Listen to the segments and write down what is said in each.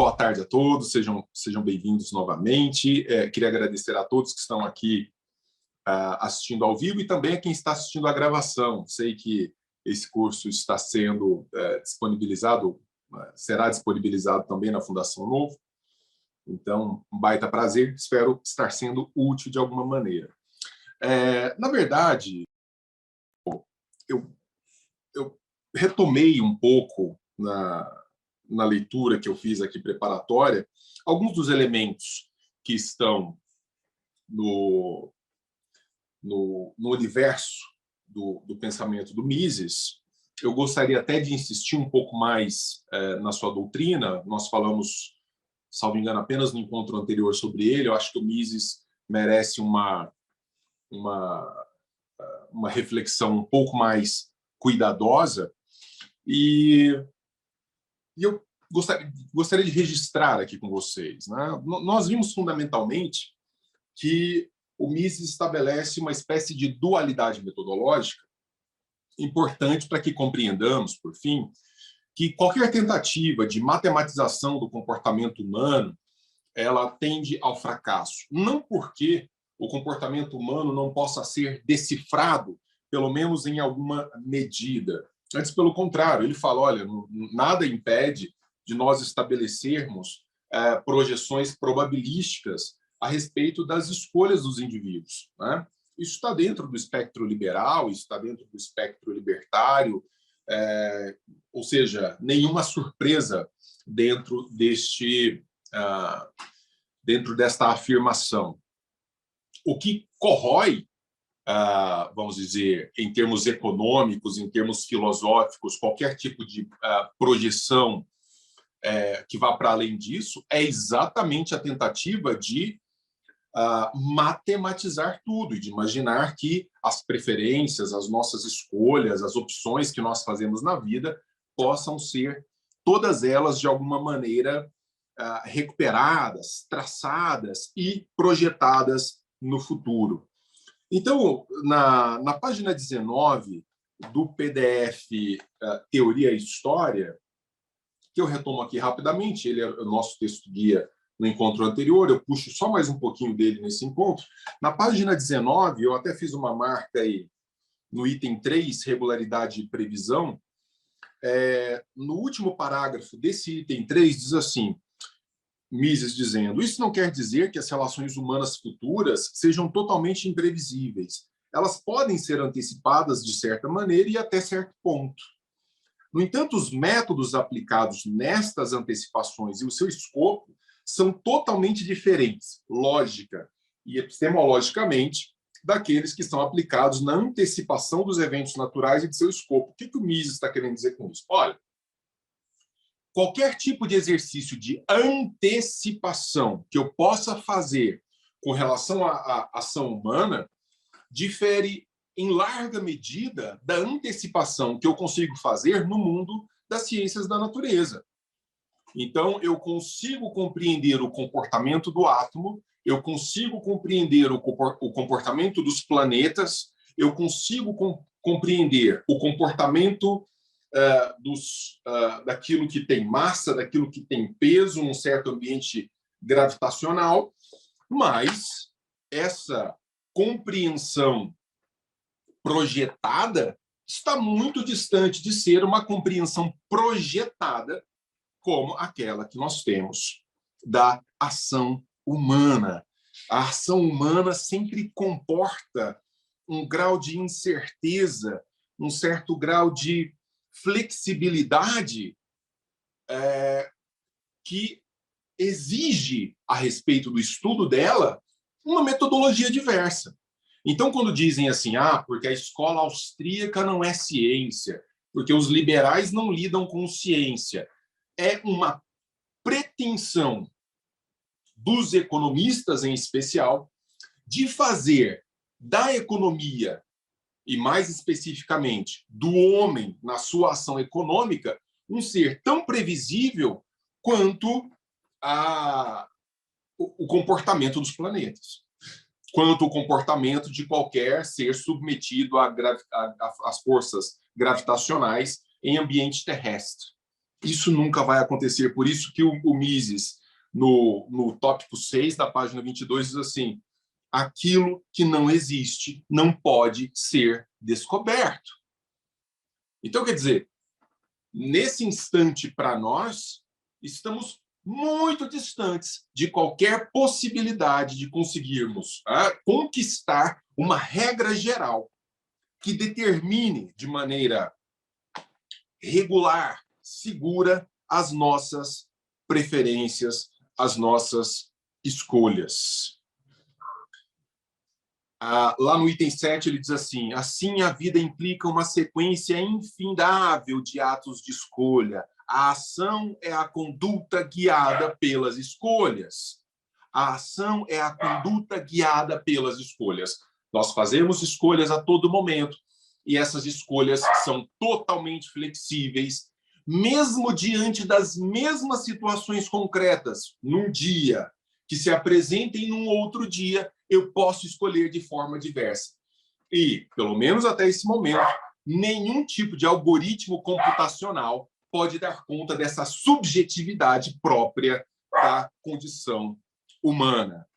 boa tarde a todos, sejam bem-vindos novamente. Queria agradecer a todos que estão aqui assistindo ao vivo e também a quem está assistindo à gravação. Sei que esse curso está sendo disponibilizado, será disponibilizado também na Fundação Novo. Então, um baita prazer, espero estar sendo útil de alguma maneira. Na verdade, eu retomei um pouco na leitura que eu fiz aqui preparatória, alguns dos elementos que estão no universo do pensamento do Mises. Eu gostaria até de insistir um pouco mais na sua doutrina. Nós falamos, salvo engano, apenas no encontro anterior sobre ele. Eu acho que o Mises merece uma reflexão um pouco mais cuidadosa. E eu gostaria de registrar aqui com vocês, né? Nós vimos fundamentalmente que o Mises estabelece uma espécie de dualidade metodológica importante para que compreendamos, por fim, que qualquer tentativa de matematização do comportamento humano ela tende ao fracasso. Não porque o comportamento humano não possa ser decifrado, pelo menos em alguma medida. Antes, pelo contrário, ele fala, olha, nada impede de nós estabelecermos projeções probabilísticas a respeito das escolhas dos indivíduos, né? Isso está dentro do espectro liberal, isso está dentro do espectro libertário, ou seja, nenhuma surpresa dentro desta afirmação. O que corrói, vamos dizer, em termos econômicos, em termos filosóficos, qualquer tipo de projeção que vá para além disso, é exatamente a tentativa de matematizar tudo e de imaginar que as preferências, as nossas escolhas, as opções que nós fazemos na vida possam ser, todas elas, de alguma maneira, recuperadas, traçadas e projetadas no futuro. Então, na página 19 do PDF Teoria e História, que eu retomo aqui rapidamente, ele é o nosso texto guia no encontro anterior, eu puxo só mais um pouquinho dele nesse encontro. Na página 19, eu até fiz uma marca aí no item 3, regularidade e previsão. No último parágrafo desse item 3, diz assim, Mises dizendo, isso não quer dizer que as relações humanas futuras sejam totalmente imprevisíveis. Elas podem ser antecipadas de certa maneira e até certo ponto. No entanto, os métodos aplicados nestas antecipações e o seu escopo são totalmente diferentes, lógica e epistemologicamente, daqueles que são aplicados na antecipação dos eventos naturais e de seu escopo. O que o Mises está querendo dizer com isso? Olha, qualquer tipo de exercício de antecipação que eu possa fazer com relação à ação humana difere em larga medida da antecipação que eu consigo fazer no mundo das ciências da natureza. Então, eu consigo compreender o comportamento do átomo, eu consigo compreender o comportamento dos planetas, eu consigo compreender o comportamento daquilo que tem massa, daquilo que tem peso num certo ambiente gravitacional, mas essa compreensão projetada está muito distante de ser uma compreensão projetada como aquela que nós temos da ação humana. A ação humana sempre comporta um grau de incerteza, um certo grau de flexibilidade que exige, a respeito do estudo dela, uma metodologia diversa. Então, quando dizem assim, porque a escola austríaca não é ciência, porque os liberais não lidam com ciência, é uma pretensão dos economistas, em especial, de fazer da economia, e mais especificamente do homem na sua ação econômica, um ser tão previsível quanto o comportamento dos planetas, quanto o comportamento de qualquer ser submetido às forças gravitacionais em ambiente terrestre. Isso nunca vai acontecer. Por isso que o Mises, no tópico 6 da página 22, diz assim: aquilo que não existe não pode ser descoberto. Então, quer dizer, nesse instante, para nós, estamos muito distantes de qualquer possibilidade de conseguirmos conquistar uma regra geral que determine de maneira regular, segura, as nossas preferências, as nossas escolhas. Lá no item 7, ele diz assim: assim a vida implica uma sequência infindável de atos de escolha. A ação é a conduta guiada pelas escolhas. A ação é a conduta guiada pelas escolhas. Nós fazemos escolhas a todo momento e essas escolhas são totalmente flexíveis, mesmo diante das mesmas situações concretas, num dia, que se apresentem num outro dia, eu posso escolher de forma diversa. E, pelo menos até esse momento, nenhum tipo de algoritmo computacional pode dar conta dessa subjetividade própria da condição humana.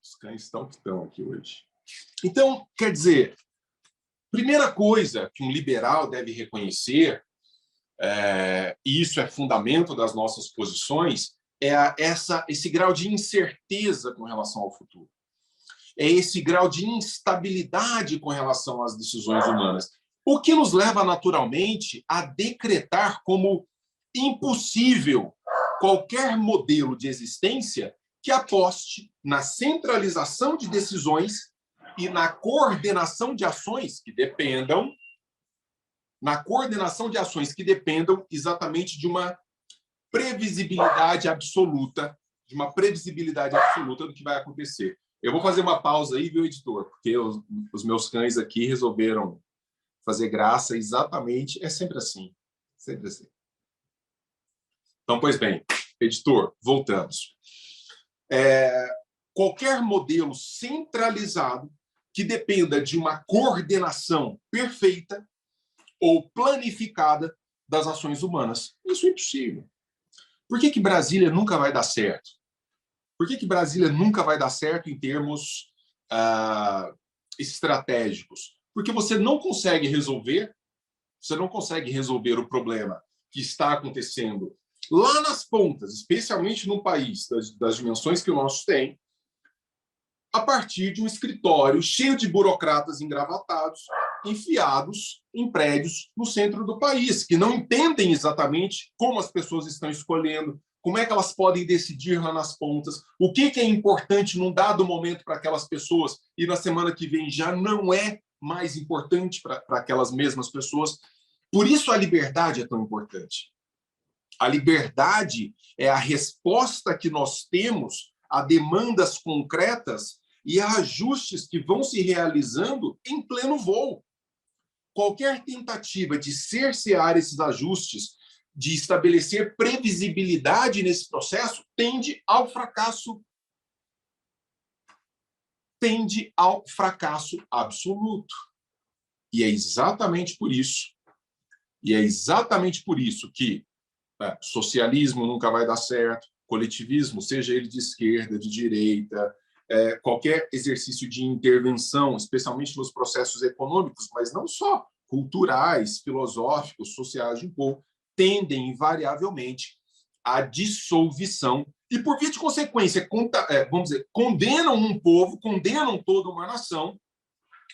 Os cães estão que estão aqui hoje. Então, quer dizer, primeira coisa que um liberal deve reconhecer, e isso é fundamento das nossas posições, é esse grau de incerteza com relação ao futuro. É esse grau de instabilidade com relação às decisões humanas. O que nos leva, naturalmente, a decretar como impossível qualquer modelo de existência que aposte na centralização de decisões e na coordenação de ações que dependam exatamente de uma previsibilidade absoluta, do que vai acontecer. Eu vou fazer uma pausa aí, viu, editor? Porque os meus cães aqui resolveram fazer graça exatamente. É sempre assim. Sempre assim. Então, pois bem, editor, voltamos. Qualquer modelo centralizado que dependa de uma coordenação perfeita ou planificada das ações humanas. Isso é impossível. Por que Brasília nunca vai dar certo? Por que Brasília nunca vai dar certo em termos estratégicos? Porque você não consegue resolver o problema que está acontecendo lá nas pontas, especialmente num país das dimensões que o nosso tem, a partir de um escritório cheio de burocratas engravatados, enfiados em prédios no centro do país, que não entendem exatamente como as pessoas estão escolhendo, como é que elas podem decidir lá nas pontas, o que é importante num dado momento para aquelas pessoas e na semana que vem já não é mais importante para aquelas mesmas pessoas. Por isso a liberdade é tão importante. A liberdade é a resposta que nós temos a demandas concretas e a ajustes que vão se realizando em pleno voo. Qualquer tentativa de cercear esses ajustes, de estabelecer previsibilidade nesse processo, tende ao fracasso. Tende ao fracasso absoluto. E é exatamente por isso que socialismo nunca vai dar certo, coletivismo, seja ele de esquerda, de direita, qualquer exercício de intervenção, especialmente nos processos econômicos, mas não só, culturais, filosóficos, sociais de um povo, tendem invariavelmente à dissolução e, por via de consequência, vamos dizer, condenam um povo, condenam toda uma nação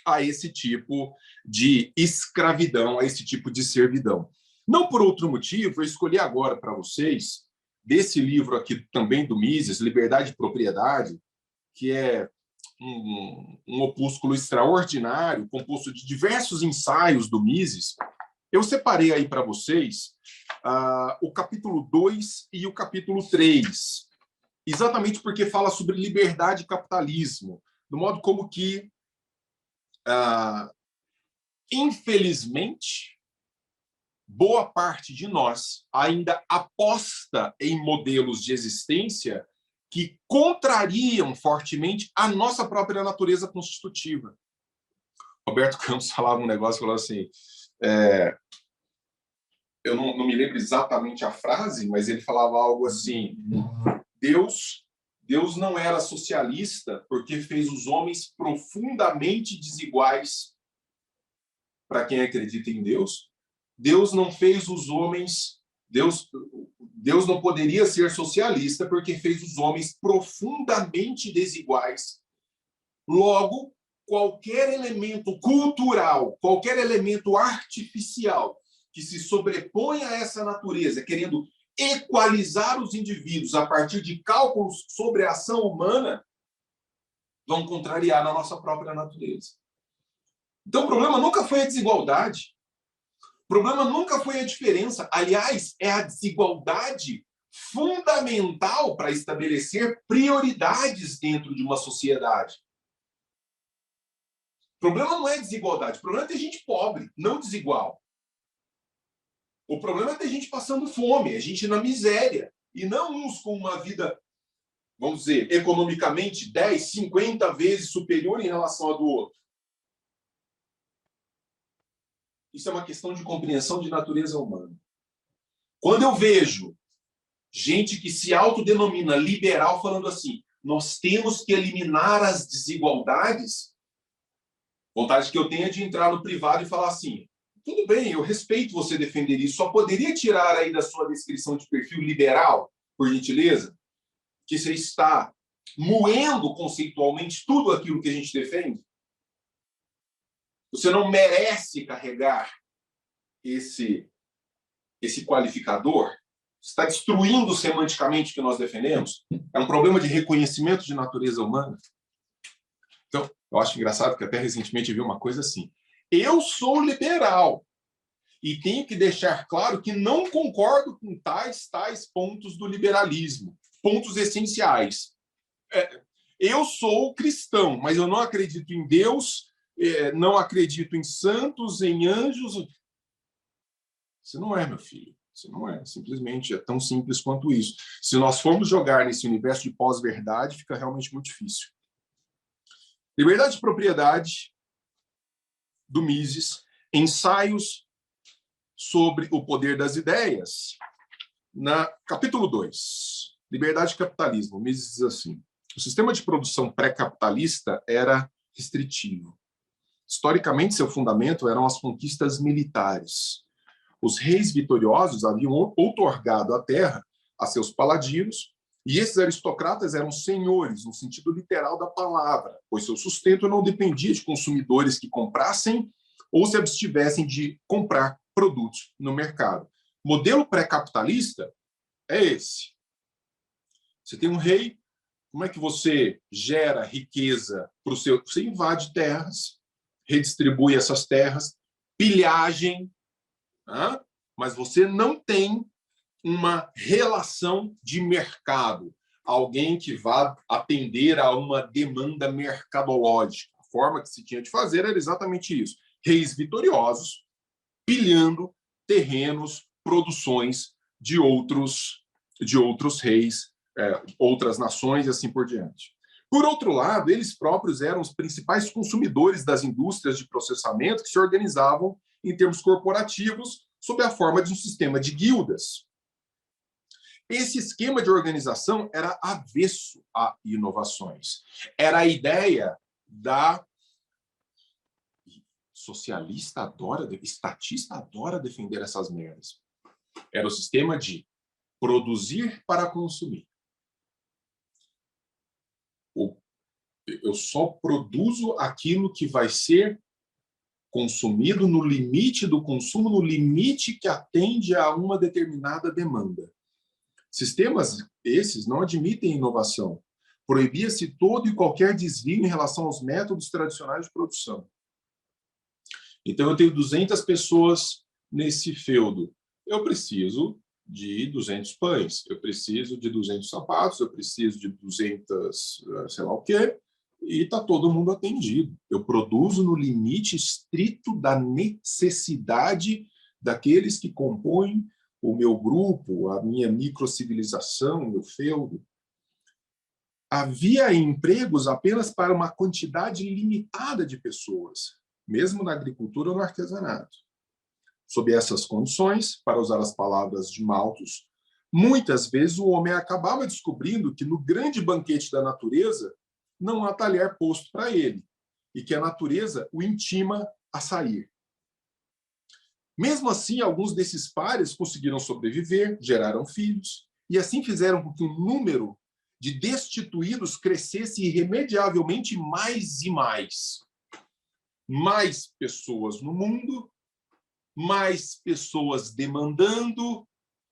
a esse tipo de escravidão, a esse tipo de servidão. Não por outro motivo, eu escolhi agora para vocês, desse livro aqui também do Mises, Liberdade e Propriedade, que é um opúsculo extraordinário, composto de diversos ensaios do Mises. Eu separei aí para vocês o capítulo 2 e o capítulo 3, exatamente porque fala sobre liberdade e capitalismo, do modo como que, infelizmente, boa parte de nós ainda aposta em modelos de existência que contrariam fortemente a nossa própria natureza constitutiva. Roberto Campos falava um negócio, falava assim, eu não me lembro exatamente a frase, mas ele falava algo assim: Deus não era socialista porque fez os homens profundamente desiguais para quem acredita em Deus. Deus não fez os homens, Deus não poderia ser socialista porque fez os homens profundamente desiguais. Logo, qualquer elemento cultural, qualquer elemento artificial que se sobrepõe a essa natureza, querendo equalizar os indivíduos a partir de cálculos sobre a ação humana, vão contrariar a nossa própria natureza. Então, o problema nunca foi a desigualdade. O problema nunca foi a diferença. Aliás, é a desigualdade fundamental para estabelecer prioridades dentro de uma sociedade. O problema não é desigualdade. O problema é ter gente pobre, não desigual. O problema é ter gente passando fome, é gente na miséria. E não uns com uma vida, vamos dizer, economicamente 10, 50 vezes superior em relação à do outro. Isso é uma questão de compreensão de natureza humana. Quando eu vejo gente que se autodenomina liberal falando assim, nós temos que eliminar as desigualdades, vontade que eu tenho é de entrar no privado e falar assim, tudo bem, eu respeito você defender isso, só poderia tirar aí da sua descrição de perfil liberal, por gentileza, que você está moendo conceitualmente tudo aquilo que a gente defende? Você não merece carregar esse qualificador? Você está destruindo semanticamente o que nós defendemos? É um problema de reconhecimento de natureza humana? Então, eu acho engraçado que até recentemente eu vi uma coisa assim. Eu sou liberal e tenho que deixar claro que não concordo com tais pontos do liberalismo, pontos essenciais. Eu sou cristão, mas eu não acredito em Deus, não acredito em santos, em anjos. Você não é, meu filho. Você não é. Simplesmente é tão simples quanto isso. Se nós formos jogar nesse universo de pós-verdade, fica realmente muito difícil. Liberdade de propriedade, do Mises, ensaios sobre o poder das ideias, capítulo 2, liberdade e capitalismo. Mises diz assim, o sistema de produção pré-capitalista era restritivo. Historicamente, seu fundamento eram as conquistas militares. Os reis vitoriosos haviam outorgado a terra a seus paladinos, e esses aristocratas eram senhores, no sentido literal da palavra, pois seu sustento não dependia de consumidores que comprassem ou se abstivessem de comprar produtos no mercado. O modelo pré-capitalista é esse. Você tem um rei, como é que você gera riqueza para o seu... Você invade terras, redistribui essas terras, pilhagem, né? Mas você não tem uma relação de mercado, alguém que vá atender a uma demanda mercadológica. A forma que se tinha de fazer era exatamente isso. Reis vitoriosos pilhando terrenos, produções de outros reis, outras nações e assim por diante. Por outro lado, eles próprios eram os principais consumidores das indústrias de processamento que se organizavam em termos corporativos sob a forma de um sistema de guildas. Esse esquema de organização era avesso a inovações. Era a ideia da... Socialista adora, estatista adora defender essas merdas. Era o sistema de produzir para consumir. Eu só produzo aquilo que vai ser consumido no limite do consumo, no limite que atende a uma determinada demanda. Sistemas esses não admitem inovação. Proibia-se todo e qualquer desvio em relação aos métodos tradicionais de produção. Então, eu tenho 200 pessoas nesse feudo. Eu preciso de 200 pães, eu preciso de 200 sapatos, eu preciso de 200, sei lá o quê, e está todo mundo atendido. Eu produzo no limite estrito da necessidade daqueles que compõem o meu grupo, a minha microcivilização, o meu feudo. Havia empregos apenas para uma quantidade limitada de pessoas, mesmo na agricultura ou no artesanato. Sob essas condições, para usar as palavras de Malthus, muitas vezes o homem acabava descobrindo que no grande banquete da natureza não há talher posto para ele, e que a natureza o intima a sair. Mesmo assim, alguns desses pares conseguiram sobreviver, geraram filhos, e assim fizeram com que o número de destituídos crescesse irremediavelmente mais e mais. Mais pessoas no mundo, mais pessoas demandando,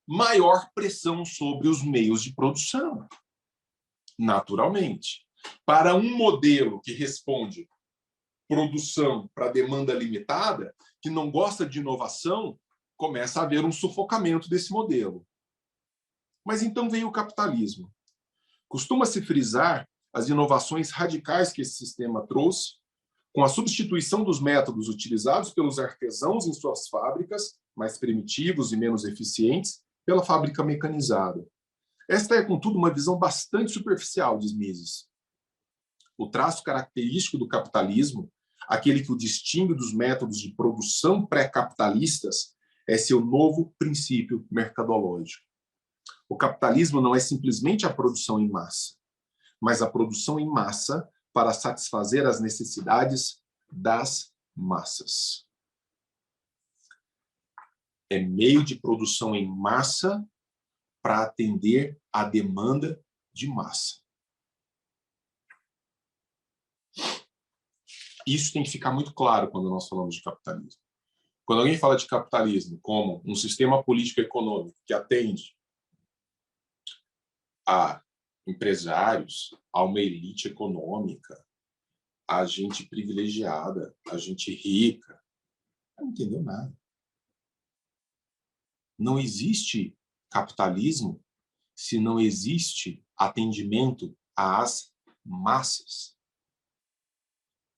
maior pressão sobre os meios de produção. Naturalmente. Para um modelo que responde produção para demanda limitada, que não gosta de inovação, começa a haver um sufocamento desse modelo. Mas então veio o capitalismo. Costuma-se frisar as inovações radicais que esse sistema trouxe, com a substituição dos métodos utilizados pelos artesãos em suas fábricas, mais primitivos e menos eficientes, pela fábrica mecanizada. Esta é, contudo, uma visão bastante superficial, diz Mises. O traço característico do capitalismo, aquele que o distingue dos métodos de produção pré-capitalistas, é seu novo princípio mercadológico. O capitalismo não é simplesmente a produção em massa, mas a produção em massa para satisfazer as necessidades das massas. É meio de produção em massa para atender à demanda de massa. Isso tem que ficar muito claro quando nós falamos de capitalismo. Quando alguém fala de capitalismo como um sistema político-econômico que atende a empresários, a uma elite econômica, a gente privilegiada, a gente rica, não entendeu nada. Não existe capitalismo se não existe atendimento às massas.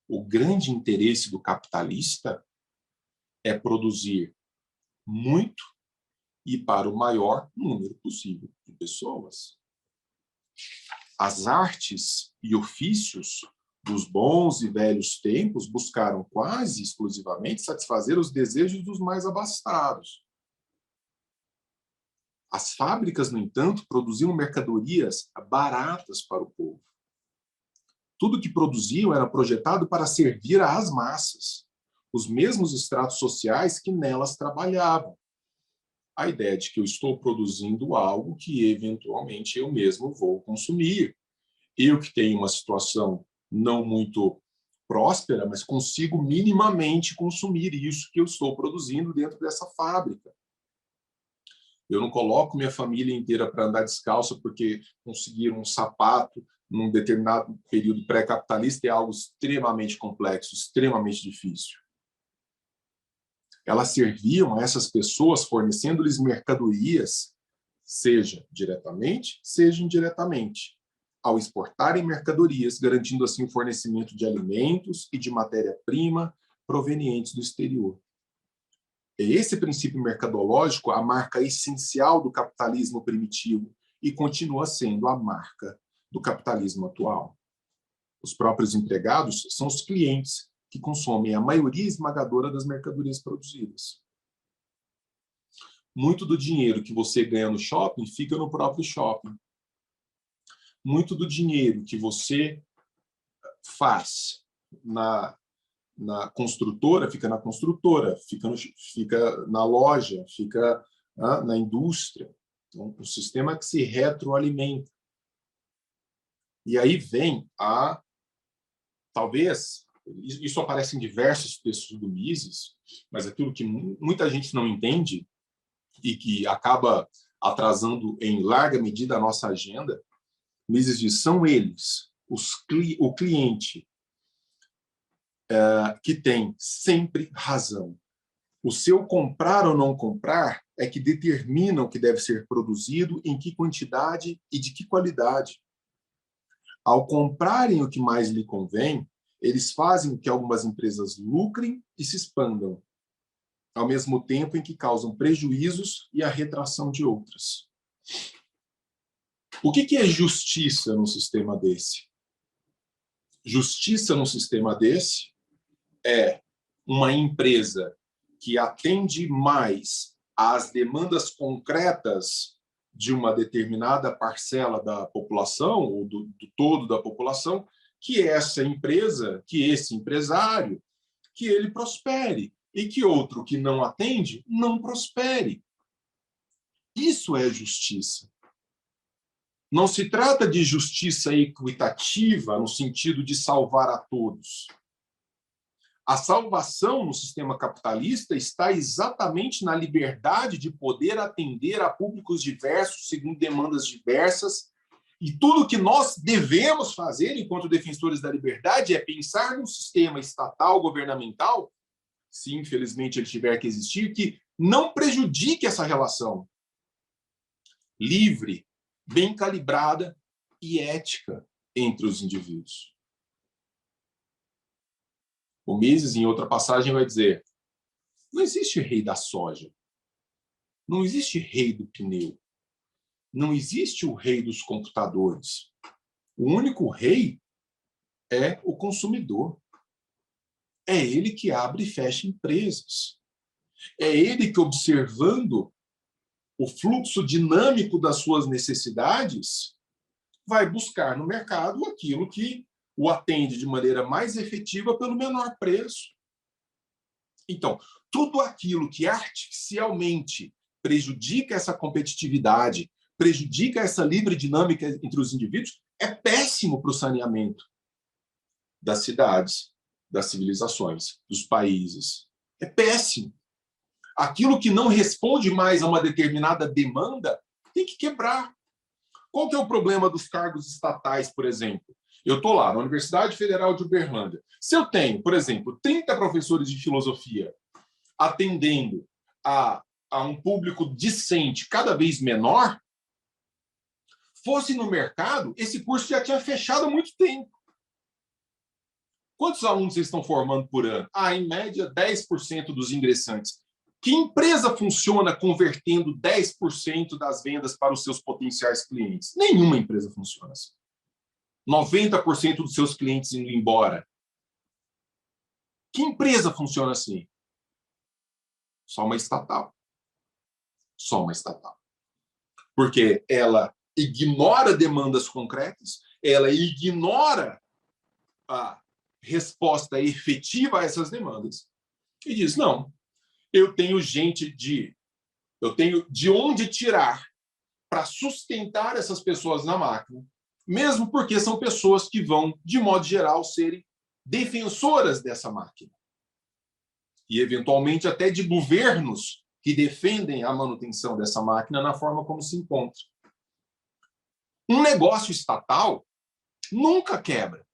O grande interesse do capitalista é produzir muito e para o maior número possível de pessoas. As artes e ofícios dos bons e velhos tempos buscaram quase exclusivamente satisfazer os desejos dos mais abastados. As fábricas, no entanto, produziam mercadorias baratas para o povo. Tudo que produziam era projetado para servir às massas, os mesmos estratos sociais que nelas trabalhavam. A ideia de que eu estou produzindo algo que, eventualmente, eu mesmo vou consumir. Eu que tenho uma situação não muito próspera, mas consigo minimamente consumir isso que eu estou produzindo dentro dessa fábrica. Eu não coloco minha família inteira para andar descalça porque conseguir um sapato num determinado período pré-capitalista é algo extremamente complexo, extremamente difícil. Elas serviam a essas pessoas fornecendo-lhes mercadorias, seja diretamente, seja indiretamente, ao exportarem mercadorias, garantindo assim o fornecimento de alimentos e de matéria-prima provenientes do exterior. É esse princípio mercadológico a marca essencial do capitalismo primitivo e continua sendo a marca do capitalismo atual. Os próprios empregados são os clientes que consomem a maioria esmagadora das mercadorias produzidas. Muito do dinheiro que você ganha no shopping fica no próprio shopping. Muito do dinheiro que você faz na construtora, fica na construtora, fica na loja, fica na indústria. Então, um sistema que se retroalimenta. E aí vem talvez, isso aparece em diversos textos do Mises, mas aquilo que muita gente não entende e que acaba atrasando em larga medida a nossa agenda, Mises diz, são eles, o cliente, que tem sempre razão. O seu comprar ou não comprar é que determina o que deve ser produzido, em que quantidade e de que qualidade. Ao comprarem o que mais lhe convém, eles fazem que algumas empresas lucrem e se expandam, ao mesmo tempo em que causam prejuízos e a retração de outras. O que é justiça num sistema desse? Justiça num sistema desse é uma empresa que atende mais às demandas concretas de uma determinada parcela da população, ou do todo da população, que essa empresa, que esse empresário, que ele prospere, e que outro que não atende, não prospere. Isso é justiça. Não se trata de justiça equitativa, no sentido de salvar a todos. A salvação no sistema capitalista está exatamente na liberdade de poder atender a públicos diversos, segundo demandas diversas. E tudo que nós devemos fazer, enquanto defensores da liberdade, é pensar num sistema estatal, governamental, se infelizmente ele tiver que existir, que não prejudique essa relação livre, bem calibrada e ética entre os indivíduos. O Mises, em outra passagem, vai dizer: não existe rei da soja, não existe rei do pneu, não existe o rei dos computadores. O único rei é o consumidor. É ele que abre e fecha empresas. É ele que, observando o fluxo dinâmico das suas necessidades, vai buscar no mercado aquilo que o atende de maneira mais efetiva pelo menor preço. Então, tudo aquilo que artificialmente prejudica essa competitividade, prejudica essa livre dinâmica entre os indivíduos, é péssimo para o saneamento das cidades, das civilizações, dos países. É péssimo. Aquilo que não responde mais a uma determinada demanda tem que quebrar. Qual que é o problema dos cargos estatais, por exemplo? Eu estou lá, na Universidade Federal de Uberlândia. Se eu tenho, por exemplo, 30 professores de filosofia atendendo a um público discente cada vez menor, fosse no mercado, esse curso já tinha fechado há muito tempo. Quantos alunos vocês estão formando por ano? Em média, 10% dos ingressantes. Que empresa funciona convertendo 10% das vendas para os seus potenciais clientes? Nenhuma empresa funciona assim. 90% dos seus clientes indo embora. Que empresa funciona assim? Só uma estatal. Só uma estatal. Porque ela ignora demandas concretas, ela ignora a resposta efetiva a essas demandas e diz: não, eu tenho de onde tirar para sustentar essas pessoas na máquina, mesmo porque são pessoas que vão, de modo geral, serem defensoras dessa máquina. E, eventualmente, até de governos que defendem a manutenção dessa máquina na forma como se encontra. Um negócio estatal nunca quebra,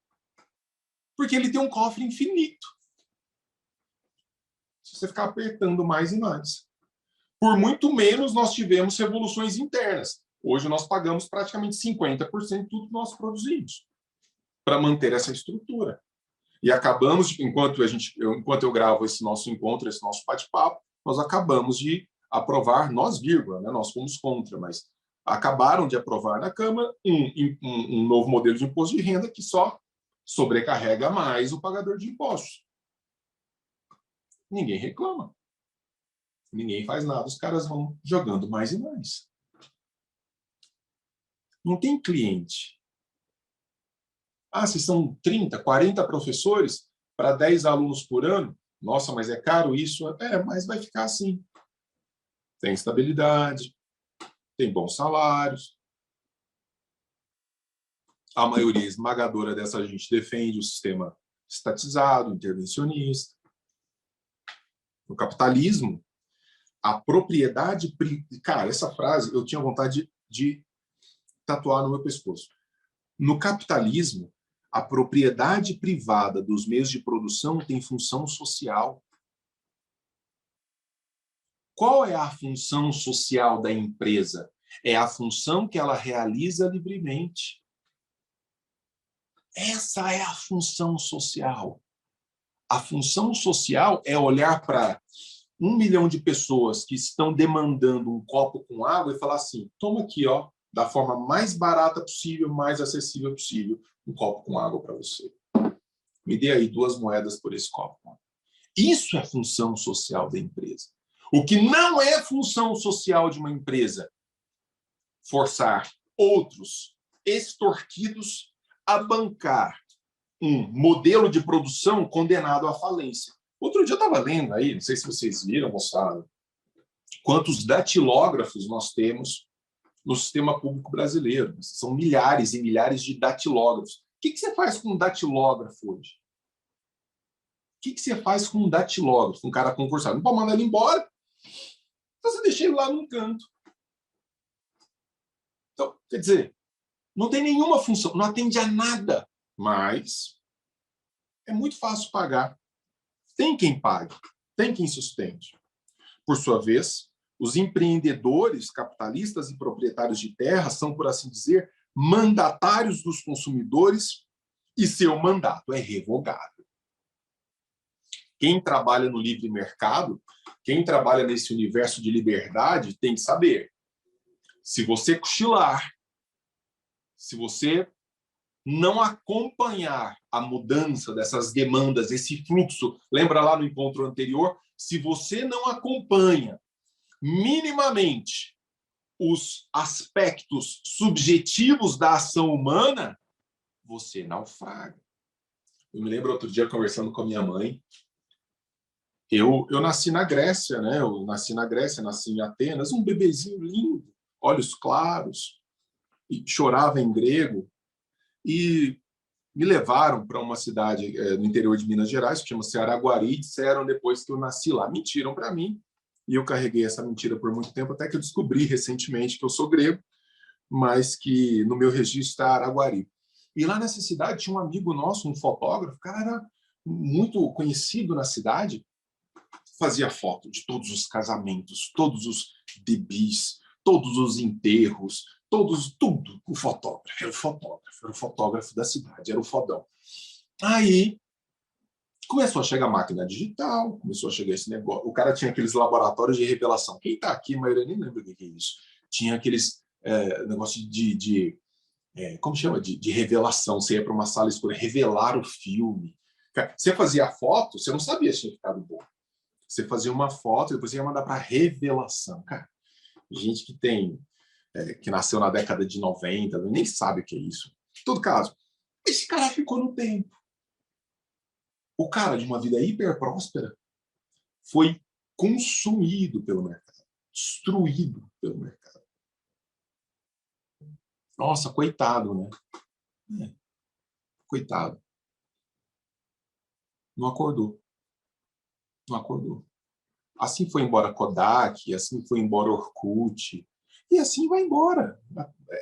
porque ele tem um cofre infinito. Se você ficar apertando mais e mais. Por muito menos nós tivemos revoluções internas. Hoje nós pagamos praticamente 50% de tudo que nós produzimos para manter essa estrutura. E acabamos, enquanto eu gravo esse nosso encontro, esse nosso bate-papo, nós acabamos de aprovar, nós fomos contra, mas acabaram de aprovar na Câmara um novo modelo de imposto de renda que só sobrecarrega mais o pagador de impostos. Ninguém reclama. Ninguém faz nada, os caras vão jogando mais e mais. Não tem cliente. Se são 30, 40 professores para 10 alunos por ano, nossa, mas é caro isso? Mas vai ficar assim. Tem estabilidade, tem bons salários. A maioria esmagadora dessa gente defende o sistema estatizado, intervencionista. No capitalismo, a propriedade... Cara, essa frase eu tinha vontade de tatuar no meu pescoço. No capitalismo, a propriedade privada dos meios de produção tem função social. Qual é a função social da empresa? É a função que ela realiza livremente. Essa é a função social. A função social é olhar para 1 milhão de pessoas que estão demandando um copo com água e falar assim: toma aqui, da forma mais barata possível, mais acessível possível, um copo com água para você. Me dê aí 2 moedas por esse copo. Isso é função social da empresa. O que não é função social de uma empresa, forçar outros extorquidos a bancar um modelo de produção condenado à falência. Outro dia eu estava lendo aí, não sei se vocês viram, moçada, quantos datilógrafos nós temos no sistema público brasileiro. São milhares e milhares de datilógrafos. O que você faz com um datilógrafo hoje? O que você faz com um datilógrafo, um cara concursado? Não pode mandar ele embora, então você deixa ele lá num canto. Então, quer dizer, não tem nenhuma função, não atende a nada, mas é muito fácil pagar. Tem quem pague, tem quem sustente. Por sua vez, os empreendedores, capitalistas e proprietários de terra são, por assim dizer, mandatários dos consumidores e seu mandato é revogável. Quem trabalha no livre mercado, quem trabalha nesse universo de liberdade, tem que saber. Se você cochilar, se você não acompanhar a mudança dessas demandas, esse fluxo, lembra lá no encontro anterior? Se você não acompanha minimamente os aspectos subjetivos da ação humana, você naufraga. Eu me lembro outro dia conversando com a minha mãe. Eu nasci na Grécia, né? Eu nasci na Grécia, nasci em Atenas, um bebezinho lindo, olhos claros, e chorava em grego. E me levaram para uma cidade no interior de Minas Gerais, que chama-se Araguari, e disseram depois que eu nasci lá. Mentiram para mim, e eu carreguei essa mentira por muito tempo, até que eu descobri recentemente que eu sou grego, mas que no meu registro está Araguari. E lá nessa cidade tinha um amigo nosso, um fotógrafo, o cara era muito conhecido na cidade, fazia foto de todos os casamentos, todos os bebês, todos os enterros, tudo. O fotógrafo, era o fotógrafo da cidade, era o fodão. Aí começou a chegar a máquina digital, começou a chegar esse negócio. O cara tinha aqueles laboratórios de revelação. Quem está aqui, a maioria nem lembra o que é isso. Tinha aqueles negócio como chama? De revelação. Você ia para uma sala escura, revelar o filme. Você fazia a foto, você não sabia se tinha ficado bom. Você fazia uma foto, depois você ia mandar para revelação. Cara, gente que nasceu na década de 90, nem sabe o que é isso. Em todo caso, esse cara ficou no tempo. O cara de uma vida hiper próspera foi consumido pelo mercado, destruído pelo mercado. Nossa, coitado, né? Coitado. Não acordou. Não acordou. Assim foi embora Kodak, assim foi embora Orkut, e assim vai embora.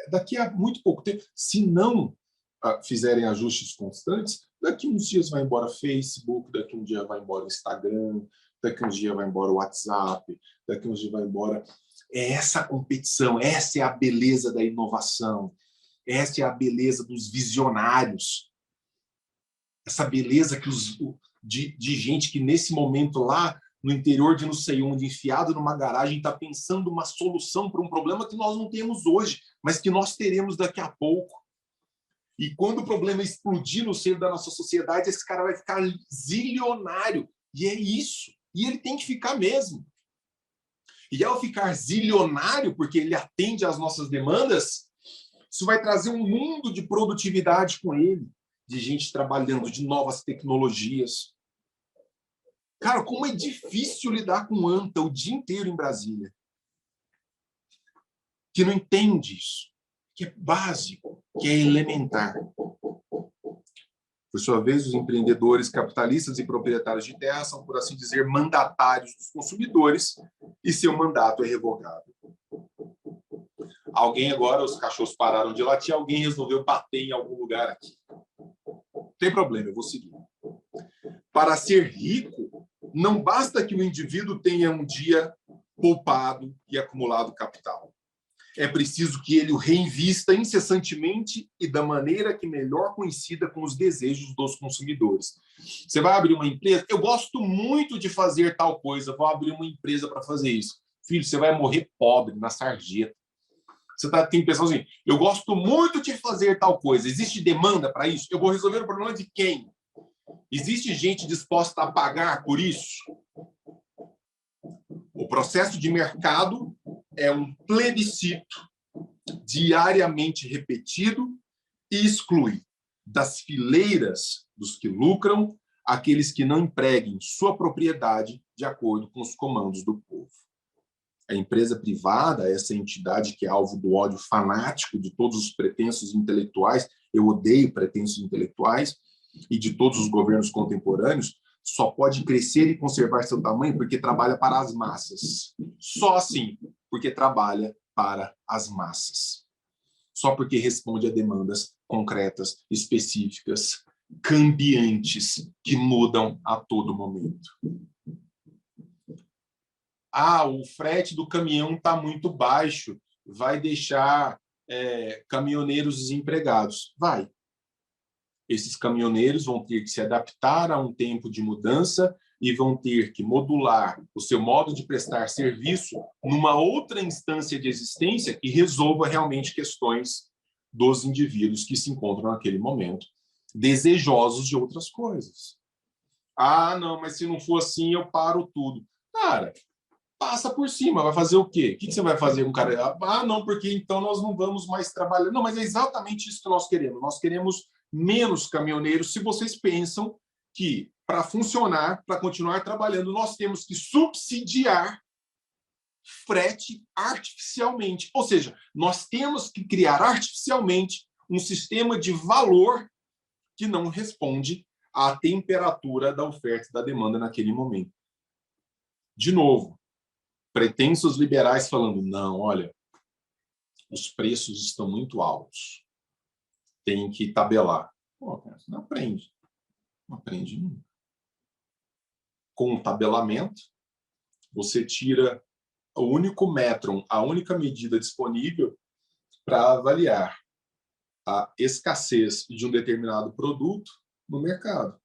Daqui a muito pouco tempo, se não fizerem ajustes constantes, daqui uns dias vai embora Facebook, daqui um dia vai embora Instagram, daqui um dia vai embora WhatsApp, daqui uns dias vai embora. É essa competição, essa é a beleza da inovação, essa é a beleza dos visionários, essa beleza de gente que nesse momento lá no interior de não sei onde, enfiado numa garagem, está pensando uma solução para um problema que nós não temos hoje, mas que nós teremos daqui a pouco. E quando o problema explodir no seio da nossa sociedade, esse cara vai ficar zilionário. E é isso. E ele tem que ficar mesmo. E ao ficar zilionário, porque ele atende às nossas demandas, isso vai trazer um mundo de produtividade com ele, de gente trabalhando, de novas tecnologias. Cara, como é difícil lidar com anta o dia inteiro em Brasília. Que não entende isso. Que é básico, que é elementar. Por sua vez, os empreendedores capitalistas e proprietários de terra são, por assim dizer, mandatários dos consumidores e seu mandato é revogável. Alguém agora, os cachorros pararam de latir, alguém resolveu bater em algum lugar aqui. Não tem problema, eu vou seguir. Para ser rico, não basta que o indivíduo tenha um dia poupado e acumulado capital. É preciso que ele o reinvista incessantemente e da maneira que melhor coincida com os desejos dos consumidores. Você vai abrir uma empresa? Eu gosto muito de fazer tal coisa, vou abrir uma empresa para fazer isso. Filho, você vai morrer pobre na sarjeta. Você tem que pensar assim, eu gosto muito de fazer tal coisa, existe demanda para isso? Eu vou resolver o problema de quem? Existe gente disposta a pagar por isso? O processo de mercado é um plebiscito diariamente repetido e exclui das fileiras dos que lucram aqueles que não empreguem sua propriedade de acordo com os comandos do povo. A empresa privada, essa entidade que é alvo do ódio fanático de todos os pretensos intelectuais, eu odeio pretensos intelectuais, e de todos os governos contemporâneos, só pode crescer e conservar seu tamanho porque trabalha para as massas. Só assim, porque trabalha para as massas. Só porque responde a demandas concretas, específicas, cambiantes, que mudam a todo momento. Ah, o frete do caminhão está muito baixo, vai deixar caminhoneiros desempregados. Vai. Esses caminhoneiros vão ter que se adaptar a um tempo de mudança e vão ter que modular o seu modo de prestar serviço numa outra instância de existência que resolva realmente questões dos indivíduos que se encontram naquele momento, desejosos de outras coisas. Ah, não, mas se não for assim, eu paro tudo. Cara, passa por cima, vai fazer o quê? O que você vai fazer com o cara? Ah, não, porque então nós não vamos mais trabalhar. Não, mas é exatamente isso que nós queremos. Nós queremos menos caminhoneiros se vocês pensam que, para funcionar, para continuar trabalhando, nós temos que subsidiar frete artificialmente. Ou seja, nós temos que criar artificialmente um sistema de valor que não responde à temperatura da oferta e da demanda naquele momento. De novo, pretensos liberais falando, não, olha, os preços estão muito altos, tem que tabelar. Pô, não aprende. Não aprende nunca. Com o tabelamento, você tira o único métron, a única medida disponível para avaliar a escassez de um determinado produto no mercado.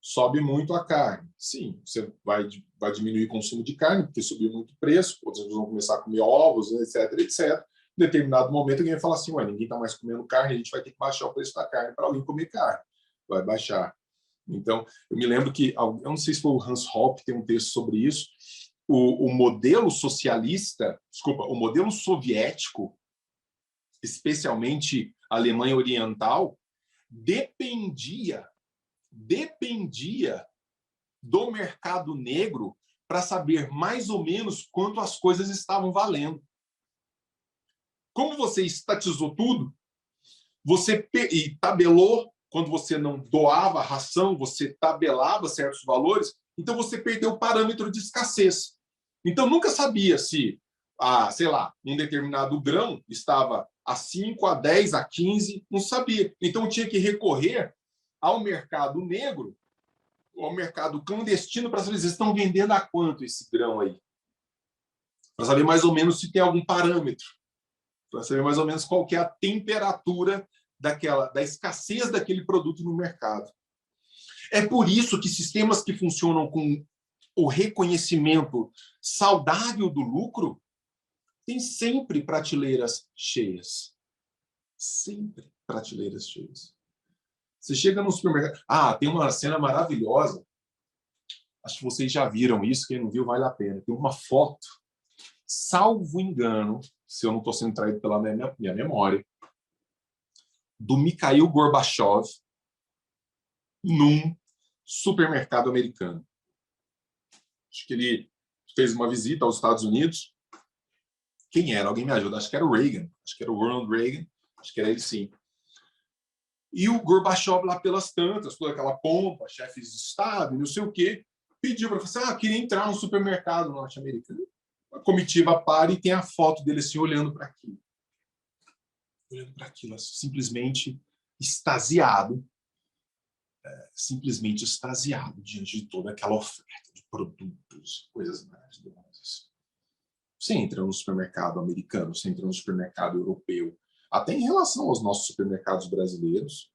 Sobe muito a carne. Sim, você vai diminuir o consumo de carne, porque subiu muito o preço, outros vão começar a comer ovos, etc, etc. Em determinado momento, alguém vai falar assim, ué, ninguém está mais comendo carne, a gente vai ter que baixar o preço da carne para alguém comer carne. Vai baixar. Então, eu me lembro que, eu não sei se foi o Hans Hoppe, tem um texto sobre isso, o modelo socialista, desculpa, o modelo soviético, especialmente a Alemanha Oriental, dependia do mercado negro para saber mais ou menos quanto as coisas estavam valendo. Como você estatizou tudo, você tabelou, quando você não doava ração, você tabelava certos valores, então você perdeu o parâmetro de escassez. Então nunca sabia se, sei lá, um determinado grão estava a 5, a 10, a 15, não sabia. Então tinha que recorrer ao mercado negro, ao mercado clandestino, para saber se estão vendendo a quanto esse grão aí. Para saber mais ou menos se tem algum parâmetro. Para saber mais ou menos qual que é a temperatura da escassez daquele produto no mercado. É por isso que sistemas que funcionam com o reconhecimento saudável do lucro têm sempre prateleiras cheias. Sempre prateleiras cheias. Você chega no supermercado... tem uma cena maravilhosa. Acho que vocês já viram isso. Quem não viu, vale a pena. Tem uma foto, salvo engano, se eu não estou sendo traído pela minha memória, do Mikhail Gorbachev num supermercado americano. Acho que ele fez uma visita aos Estados Unidos. Quem era? Alguém me ajuda? Acho que era o Reagan. Acho que era o Ronald Reagan. Acho que era ele, sim. E o Gorbachev, lá pelas tantas, toda aquela pompa, chefes de Estado, não sei o quê, pediu para você, queria entrar no supermercado norte-americano. A comitiva para e tem a foto dele assim, olhando para aquilo. Olhando para aquilo, simplesmente extasiado. Simplesmente extasiado diante de toda aquela oferta de produtos, coisas maravilhosas. Você entra no supermercado americano, você entra no supermercado europeu, até em relação aos nossos supermercados brasileiros,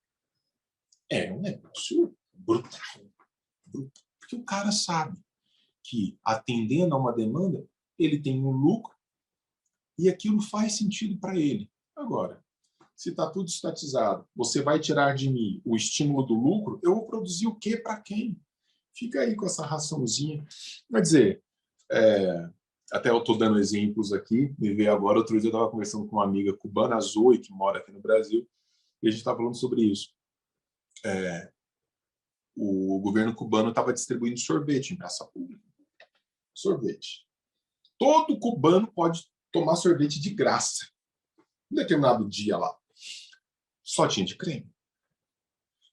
é um negócio brutal. Porque o cara sabe que, atendendo a uma demanda, ele tem um lucro e aquilo faz sentido para ele. Agora, Se está tudo estatizado, você vai tirar de mim o estímulo do lucro, eu vou produzir o quê para quem? Fica aí com essa raçãozinha. Quer dizer, até eu estou dando exemplos aqui, me veio agora, outro dia eu estava conversando com uma amiga cubana, a Zoe, que mora aqui no Brasil, e a gente estava falando sobre isso. O governo cubano estava distribuindo sorvete em praça pública. Sorvete. Todo cubano pode tomar sorvete de graça. Um determinado dia lá. Só tinha de creme.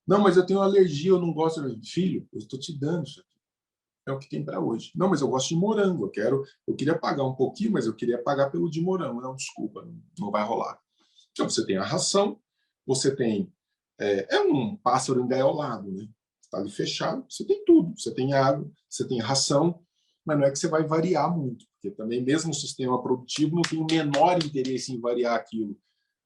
Não, mas eu tenho alergia, eu não gosto. Filho, eu estou te dando isso aqui. É o que tem para hoje. Não, mas eu gosto de morango. Eu queria pagar um pouquinho, mas eu queria pagar pelo de morango. Não, desculpa, não vai rolar. Então, você tem a ração, você tem... um pássaro engaiolado, né? Está ali fechado, você tem tudo. Você tem água, você tem ração, mas não é que você vai variar muito, porque também mesmo o sistema produtivo não tem o menor interesse em variar aquilo.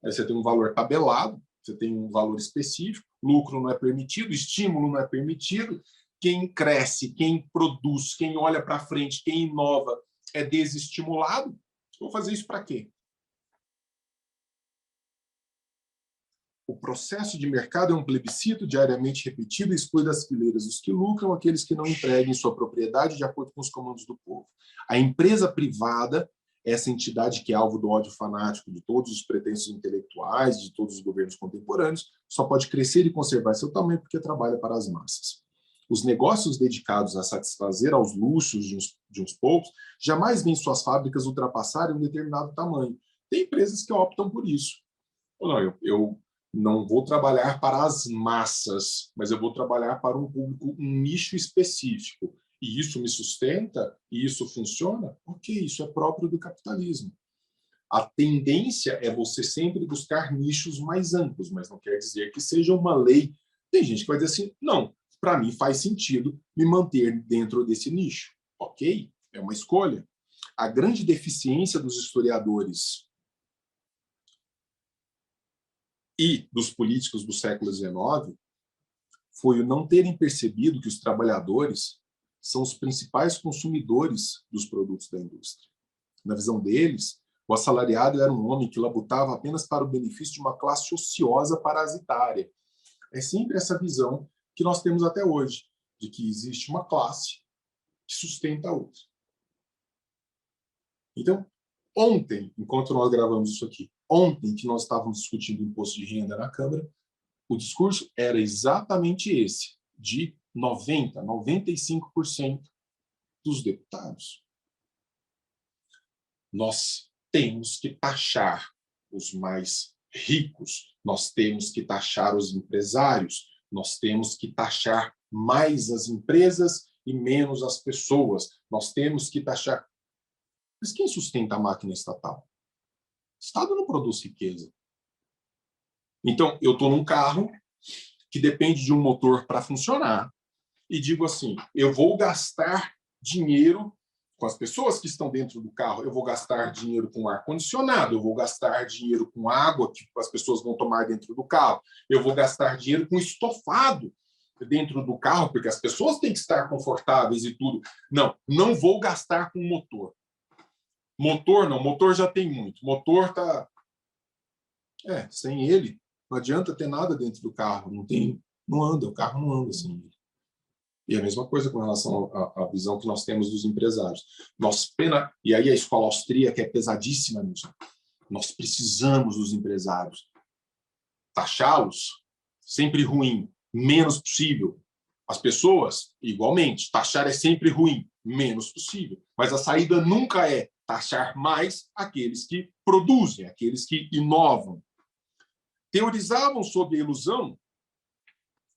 Aí você tem um valor tabelado, você tem um valor específico, lucro não é permitido, estímulo não é permitido, quem cresce, quem produz, quem olha para frente, quem inova é desestimulado. Vou fazer isso para quê? O processo de mercado é um plebiscito diariamente repetido e exclui das fileiras os que lucram, aqueles que não empreguem sua propriedade de acordo com os comandos do povo. A empresa privada, essa entidade que é alvo do ódio fanático de todos os pretensos intelectuais, de todos os governos contemporâneos, só pode crescer e conservar seu tamanho porque trabalha para as massas. Os negócios dedicados a satisfazer aos luxos de uns poucos jamais veem suas fábricas ultrapassarem um determinado tamanho. Tem empresas que optam por isso. Ou não, eu não vou trabalhar para as massas, mas eu vou trabalhar para um público, um nicho específico. E isso me sustenta? E isso funciona? Ok, isso é próprio do capitalismo. A tendência é você sempre buscar nichos mais amplos, mas não quer dizer que seja uma lei. Tem gente que vai dizer assim, não, para mim faz sentido me manter dentro desse nicho. Ok, é uma escolha. A grande deficiência dos historiadores e dos políticos do século XIX foi o não terem percebido que os trabalhadores são os principais consumidores dos produtos da indústria. Na visão deles, o assalariado era um homem que labutava apenas para o benefício de uma classe ociosa parasitária. É sempre essa visão que nós temos até hoje, de que existe uma classe que sustenta a outra. Então, ontem, enquanto nós gravamos isso aqui, ontem que nós estávamos discutindo o imposto de renda na Câmara, o discurso era exatamente esse, de 90%, 95% dos deputados. Nós temos que taxar os mais ricos, nós temos que taxar os empresários, nós temos que taxar mais as empresas e menos as pessoas, nós temos que taxar... Mas quem sustenta a máquina estatal? O Estado não produz riqueza. Então, eu estou num carro que depende de um motor para funcionar e digo assim, eu vou gastar dinheiro com as pessoas que estão dentro do carro, eu vou gastar dinheiro com ar-condicionado, eu vou gastar dinheiro com água que as pessoas vão tomar dentro do carro, eu vou gastar dinheiro com estofado dentro do carro, porque as pessoas têm que estar confortáveis e tudo. Não, não vou gastar com motor. Motor não, motor já tem muito. Motor está... sem ele, não adianta ter nada dentro do carro, não anda, o carro não anda sem ele. E a mesma coisa com relação à visão que nós temos dos empresários. E aí a escola austríaca é pesadíssima nisso. Nós precisamos dos empresários. Taxá-los, sempre ruim, menos possível. As pessoas, igualmente, taxar é sempre ruim, menos possível. Mas a saída nunca é taxar mais aqueles que produzem, aqueles que inovam. Teorizavam sobre a ilusão,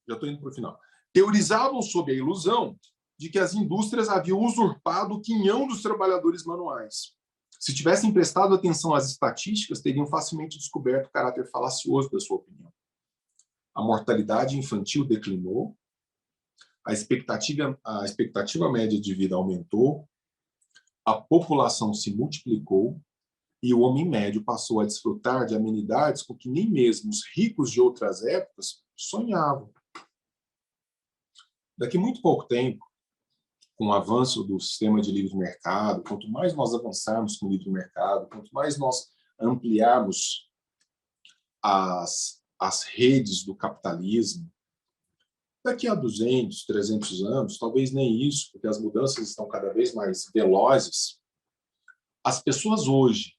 já estou indo para o final, teorizavam sobre a ilusão de que as indústrias haviam usurpado o quinhão dos trabalhadores manuais. Se tivessem prestado atenção às estatísticas, teriam facilmente descoberto o caráter falacioso da sua opinião. A mortalidade infantil declinou, a expectativa média de vida aumentou, a população se multiplicou e o homem médio passou a desfrutar de amenidades com que nem mesmo os ricos de outras épocas sonhavam. Daqui a muito pouco tempo, com o avanço do sistema de livre mercado, quanto mais nós avançarmos com o livre mercado, quanto mais nós ampliarmos as redes do capitalismo, daqui a 200, 300 anos, talvez nem isso, porque as mudanças estão cada vez mais velozes, as pessoas hoje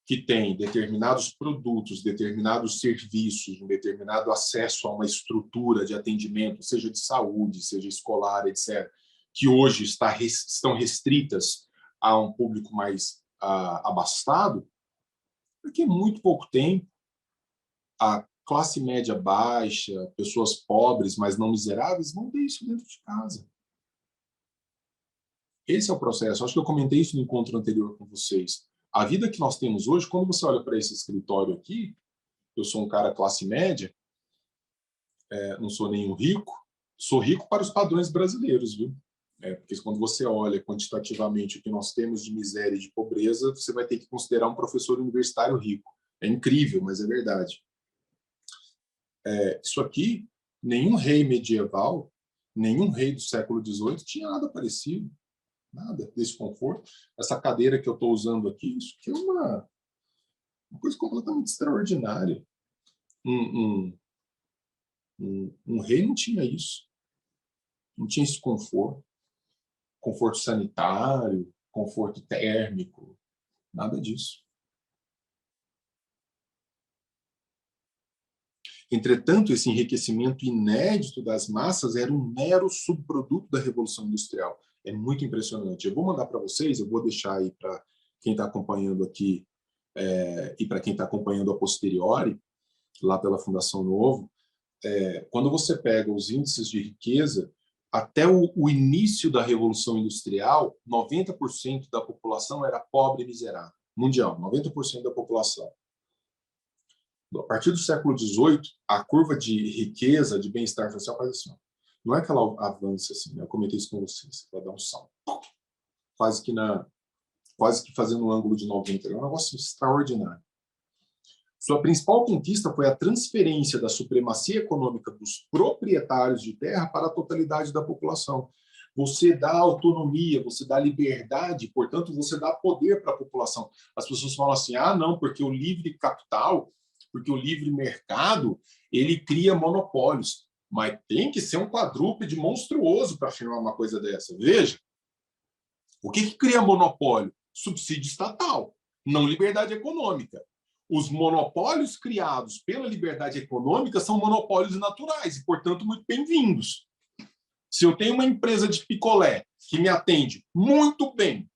que têm determinados produtos, determinados serviços, um determinado acesso a uma estrutura de atendimento, seja de saúde, seja escolar, etc., que hoje estão restritas a um público mais abastado, porque em muito pouco tempo a classe média baixa, pessoas pobres, mas não miseráveis, vão ter isso dentro de casa. Esse é o processo. Acho que eu comentei isso no encontro anterior com vocês. A vida que nós temos hoje, quando você olha para esse escritório aqui, eu sou um cara classe média, não sou nenhum rico, sou rico para os padrões brasileiros, viu? Porque quando você olha quantitativamente o que nós temos de miséria e de pobreza, você vai ter que considerar um professor universitário rico. É incrível, mas é verdade. Isso aqui, nenhum rei medieval, nenhum rei do século XVIII tinha nada parecido, nada desse conforto. Essa cadeira que eu estou usando aqui, isso aqui é uma coisa completamente extraordinária. Um rei não tinha isso, não tinha esse conforto sanitário, conforto térmico, nada disso. Entretanto, esse enriquecimento inédito das massas era um mero subproduto da Revolução Industrial. É muito impressionante. Eu vou mandar para vocês, eu vou deixar aí para quem está acompanhando aqui e para quem está acompanhando a posteriori, lá pela Fundação Novo, quando você pega os índices de riqueza, até o início da Revolução Industrial, 90% da população era pobre e miserável. Mundial, 90% da população. A partir do século XVIII, a curva de riqueza, de bem-estar social faz assim. Não é que ela avança assim, né? Eu comentei isso com vocês, vai dar um salto. Quase que fazendo um ângulo de 90. É um negócio extraordinário. Sua principal conquista foi a transferência da supremacia econômica dos proprietários de terra para a totalidade da população. Você dá autonomia, você dá liberdade, portanto, você dá poder para a população. As pessoas falam assim, não, porque o livre capital, porque o livre mercado, ele cria monopólios. Mas tem que ser um quadrúpede monstruoso para afirmar uma coisa dessa. Veja, o que cria monopólio? Subsídio estatal, não liberdade econômica. Os monopólios criados pela liberdade econômica são monopólios naturais e, portanto, muito bem-vindos. Se eu tenho uma empresa de picolé que me atende muito bem,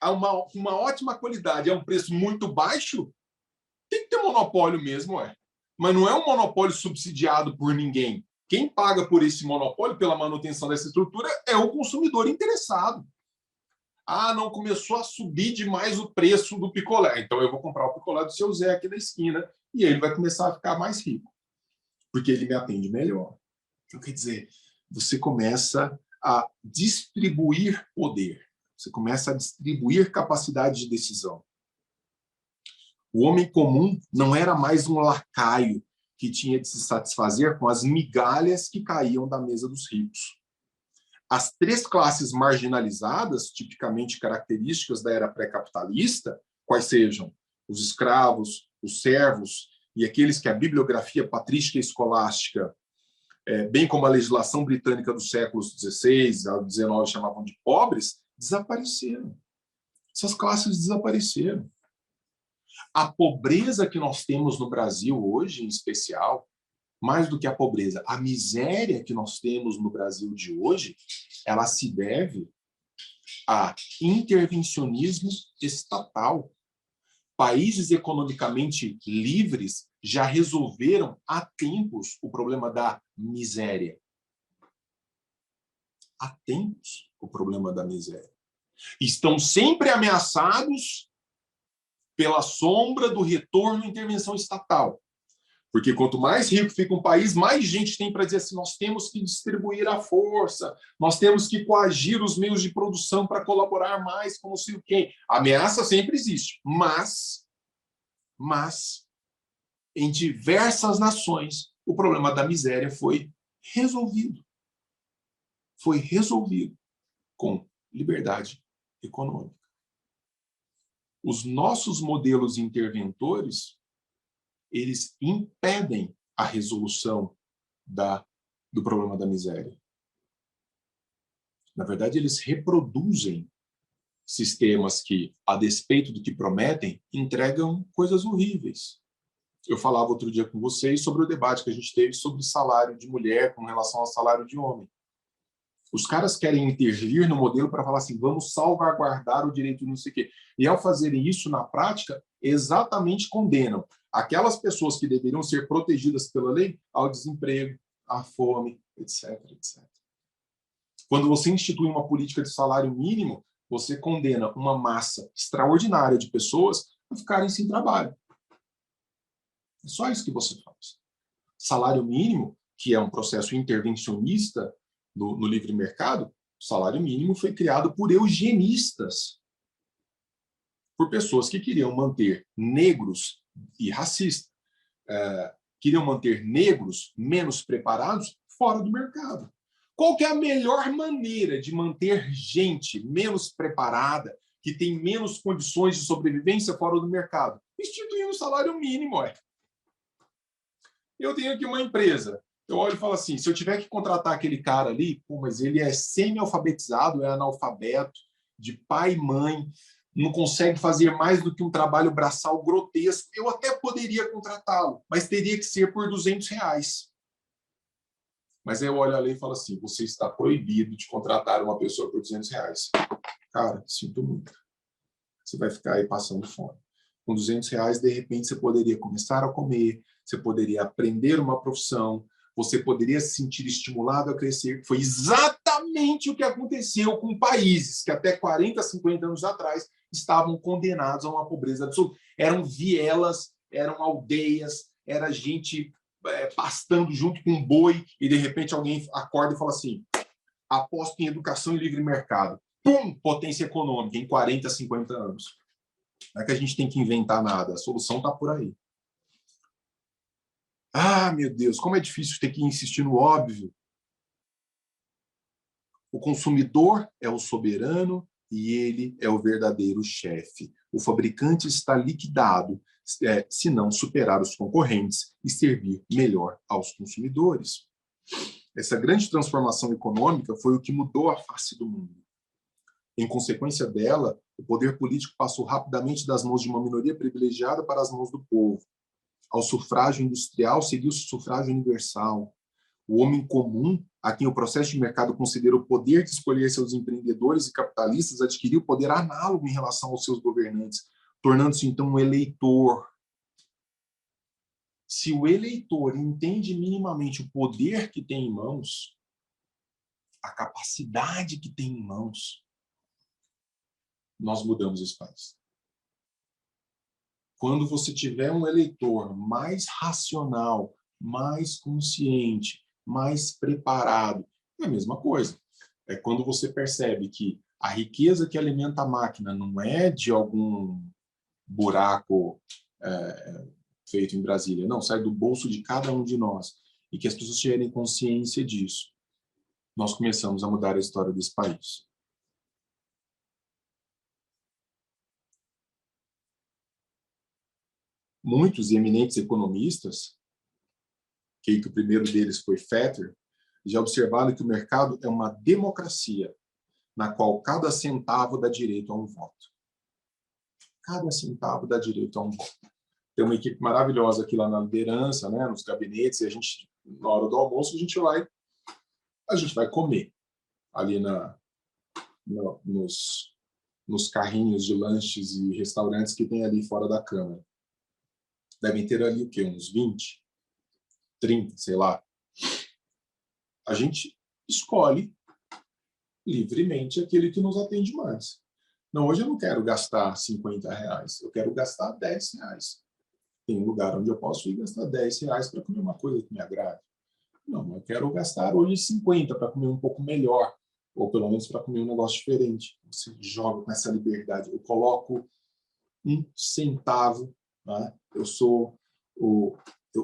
a uma ótima qualidade, a um preço muito baixo, tem que ter monopólio mesmo, Mas não é um monopólio subsidiado por ninguém. Quem paga por esse monopólio, pela manutenção dessa estrutura, é o consumidor interessado. Não começou a subir demais o preço do picolé. Então eu vou comprar o picolé do seu Zé aqui na esquina e ele vai começar a ficar mais rico, porque ele me atende melhor. Então, quer dizer, você começa a distribuir poder, você começa a distribuir capacidade de decisão. O homem comum não era mais um lacaio que tinha de se satisfazer com as migalhas que caíam da mesa dos ricos. As três classes marginalizadas, tipicamente características da era pré-capitalista, quais sejam os escravos, os servos e aqueles que a bibliografia patrística e escolástica, bem como a legislação britânica dos séculos XVI ao XIX chamavam de pobres, desapareceram. Essas classes desapareceram. A pobreza que nós temos no Brasil hoje, em especial, mais do que a pobreza, a miséria que nós temos no Brasil de hoje, ela se deve a intervencionismo estatal. Países economicamente livres já resolveram há tempos o problema da miséria. Há tempos o problema da miséria. Estão sempre ameaçados pela sombra do retorno à intervenção estatal. Porque quanto mais rico fica um país, mais gente tem para dizer assim, nós temos que distribuir a força, nós temos que coagir os meios de produção para colaborar mais com não sei o quê. A ameaça sempre existe, mas em diversas nações o problema da miséria foi resolvido. Foi resolvido com liberdade econômica. Os nossos modelos interventores, eles impedem a resolução do problema da miséria. Na verdade, eles reproduzem sistemas que, a despeito do que prometem, entregam coisas horríveis. Eu falava outro dia com vocês sobre o debate que a gente teve sobre salário de mulher com relação ao salário de homem. Os caras querem intervir no modelo para falar assim, vamos salvaguardar o direito de não sei o quê. E ao fazerem isso na prática, exatamente condenam aquelas pessoas que deveriam ser protegidas pela lei ao desemprego, à fome, etc, etc. Quando você institui uma política de salário mínimo, você condena uma massa extraordinária de pessoas a ficarem sem trabalho. É só isso que você faz. Salário mínimo, que é um processo intervencionista no livre mercado, o salário mínimo foi criado por eugenistas, por pessoas que queriam manter negros e racistas, queriam manter negros menos preparados fora do mercado. Qual que é a melhor maneira de manter gente menos preparada, que tem menos condições de sobrevivência fora do mercado? Instituir um salário mínimo, Eu tenho aqui uma empresa. Eu olho e falo assim, se eu tiver que contratar aquele cara ali, mas ele é semi-alfabetizado, é analfabeto, de pai e mãe, não consegue fazer mais do que um trabalho braçal grotesco, eu até poderia contratá-lo, mas teria que ser por R$200. Mas aí eu olho a lei e falo assim, você está proibido de contratar uma pessoa por R$200. Cara, sinto muito. Você vai ficar aí passando fome. Com R$200, de repente, você poderia começar a comer, você poderia aprender uma profissão, você poderia se sentir estimulado a crescer. Foi exatamente o que aconteceu com países que até 40, 50 anos atrás estavam condenados a uma pobreza absoluta. Eram vielas, eram aldeias, era gente pastando junto com um boi, e de repente alguém acorda e fala assim, aposto em educação e livre mercado. Pum! Potência econômica em 40, 50 anos. Não é que a gente tem que inventar nada, a solução está por aí. Ah, meu Deus, como é difícil ter que insistir no óbvio. O consumidor é o soberano e ele é o verdadeiro chefe. O fabricante está liquidado se não superar os concorrentes e servir melhor aos consumidores. Essa grande transformação econômica foi o que mudou a face do mundo. Em consequência dela, o poder político passou rapidamente das mãos de uma minoria privilegiada para as mãos do povo. Ao sufrágio industrial seguiu-se o sufrágio universal. O homem comum, a quem o processo de mercado considera o poder de escolher seus empreendedores e capitalistas, adquiriu poder análogo em relação aos seus governantes, tornando-se então um eleitor. Se o eleitor entende minimamente o poder que tem em mãos, a capacidade que tem em mãos, nós mudamos esse país. Quando você tiver um eleitor mais racional, mais consciente, mais preparado, é a mesma coisa. É quando você percebe que a riqueza que alimenta a máquina não é de algum buraco feito em Brasília, não, sai do bolso de cada um de nós, e que as pessoas tiverem consciência disso, nós começamos a mudar a história desse país. Muitos eminentes economistas, que o primeiro deles foi Fetter, já observaram que o mercado é uma democracia na qual cada centavo dá direito a um voto. Cada centavo dá direito a um voto. Tem uma equipe maravilhosa aqui lá na liderança, né, nos gabinetes, e a gente, na hora do almoço, a gente vai comer ali nos carrinhos de lanches e restaurantes que tem ali fora da Câmara. Devem ter ali o quê? Uns 20, 30, sei lá. A gente escolhe livremente aquele que nos atende mais. Não, hoje eu não quero gastar R$50, eu quero gastar R$10. Tem um lugar onde eu posso ir gastar R$10 para comer uma coisa que me agrade. Não, eu quero gastar hoje 50 para comer um pouco melhor, ou pelo menos para comer um negócio diferente. Você joga com essa liberdade. Eu coloco 1 centavo, né?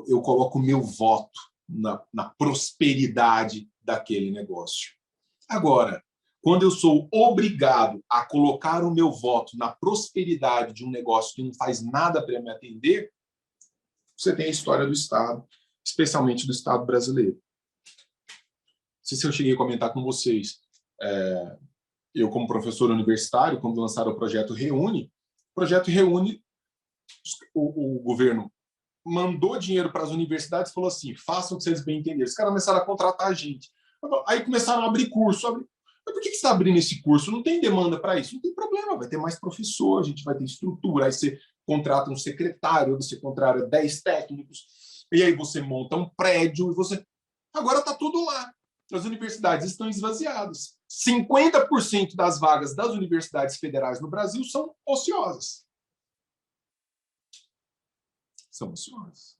Eu coloco o meu voto na prosperidade daquele negócio. Agora, quando eu sou obrigado a colocar o meu voto na prosperidade de um negócio que não faz nada para me atender, você tem a história do Estado, especialmente do Estado brasileiro. Não sei se eu cheguei a comentar com vocês. Eu, como professor universitário, quando lançaram o projeto Reúne, o governo mandou dinheiro para as universidades e falou assim, façam o que vocês bem entenderem. Os caras começaram a contratar a gente. Aí começaram a abrir curso. Mas por que você está abrindo esse curso? Não tem demanda para isso? Não tem problema, vai ter mais professor, a gente vai ter estrutura. Aí você contrata um secretário, você contrata 10 técnicos, e aí você monta um prédio, e você... Agora está tudo lá. As universidades estão esvaziadas. 50% das vagas das universidades federais no Brasil são ociosas. São ociosas.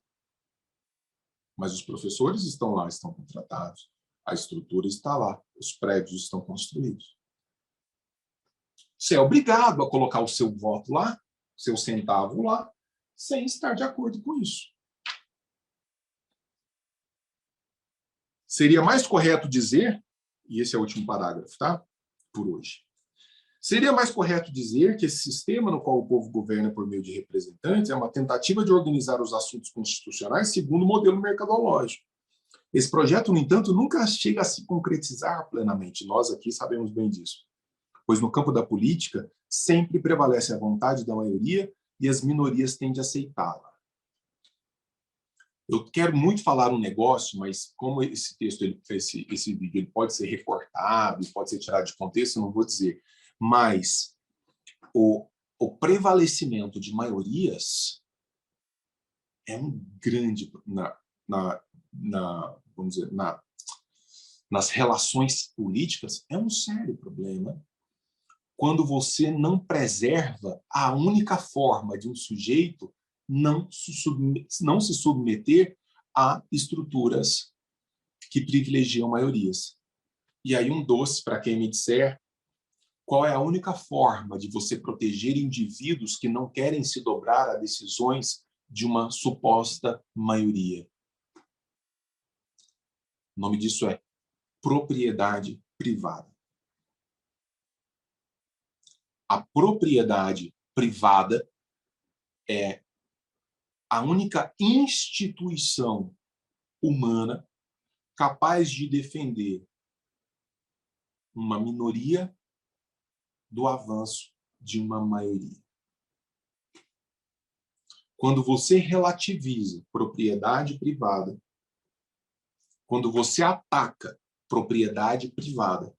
Mas os professores estão lá, estão contratados. A estrutura está lá, os prédios estão construídos. Você é obrigado a colocar o seu voto lá, seu centavo lá, sem estar de acordo com isso. Seria mais correto dizer, e esse é o último parágrafo, tá? Por hoje. Seria mais correto dizer que esse sistema no qual o povo governa por meio de representantes é uma tentativa de organizar os assuntos constitucionais segundo o modelo mercadológico. Esse projeto, no entanto, nunca chega a se concretizar plenamente. Nós aqui sabemos bem disso. Pois no campo da política, sempre prevalece a vontade da maioria e as minorias tendem a aceitá-la. Eu quero muito falar um negócio, mas como esse texto, esse vídeo, ele pode ser recortado, pode ser tirado de contexto, eu não vou dizer. Mas o prevalecimento de maiorias é um grande... vamos dizer, nas relações políticas, é um sério problema quando você não preserva a única forma de um sujeito não se submeter a estruturas que privilegiam maiorias. E aí um doce para quem me disser qual é a única forma de você proteger indivíduos que não querem se dobrar a decisões de uma suposta maioria. O nome disso é propriedade privada. A propriedade privada é a única instituição humana capaz de defender uma minoria do avanço de uma maioria. Quando você relativiza propriedade privada, quando você ataca propriedade privada,